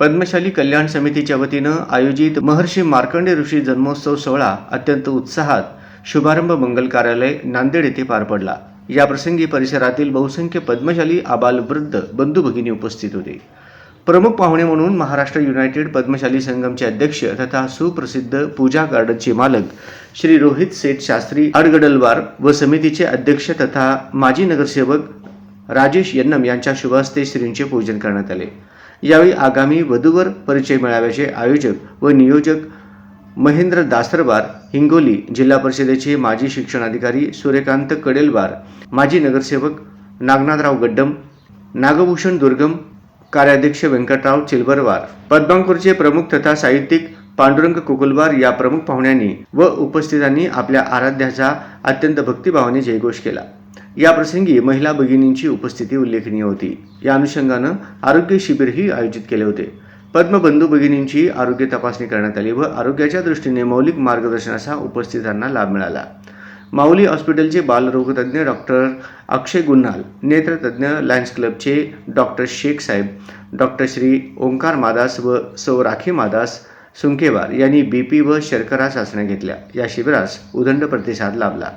पद्मशाली कल्याण समितीच्या वतीनं आयोजित महर्षी मार्कंडेय ऋषी जन्मोत्सव सोहळा अत्यंत उत्साहात शुभारंभ मंगल कार्यालय नांदेड येथे पार पडला। या प्रसंगी परिसरातील बहुसंख्य पद्मशाली आबालवृद्ध बंधू भगिनी उपस्थित होते। प्रमुख पाहुणे म्हणून महाराष्ट्र युनायटेड पद्मशाली संगमचे अध्यक्ष तथा सुप्रसिद्ध पूजा गार्डनचे मालक श्री रोहित सेठ शास्त्री अडगडलवार व समितीचे अध्यक्ष तथा माजी नगरसेवक राजेश यन्नम यांच्या शुभ हस्ते श्रींचे पूजन करण्यात आले। यावेळी आगामी वधूवर परिचय मेळाव्याचे आयोजक व नियोजक महेंद्र दासरवार हिंगोली, जिल्हा परिषदेचे माजी शिक्षणाधिकारी सूर्यकांत कडेलवार, माजी नगरसेवक नागनाथराव गड्डम, नागभूषण दुर्गम, कार्याध्यक्ष व्यंकटराव चिलबरवार, पद्मांकुरचे प्रमुख तथा साहित्यिक पांडुरंग कुकुलवार या प्रमुख पाहुण्यांनी व उपस्थितांनी आपल्या आराध्याचा अत्यंत भक्तिभावाने जयघोष केला। या प्रसंगी महिला भगिनींची उपस्थिती उल्लेखनीय होती। या अनुषंगानं आरोग्य शिबिरही आयोजित केले होते। पद्मबंधू भगिनींची आरोग्य तपासणी करण्यात आली व आरोग्याच्या दृष्टीने मौलिक मार्गदर्शनाचा उपस्थितांना लाभ मिळाला। माऊली हॉस्पिटलचे बालरोगतज्ञ डॉक्टर अक्षय गुन्हाल, नेत्रतज्ञ लायन्स क्लबचे डॉक्टर शेख साहेब, डॉक्टर श्री ओंकार मादास व सौ राखी मादास सुंकेवार यांनी BP व शर्करा चाचण्या घेतल्या। या शिबिरास उदंड प्रतिसाद लाभला।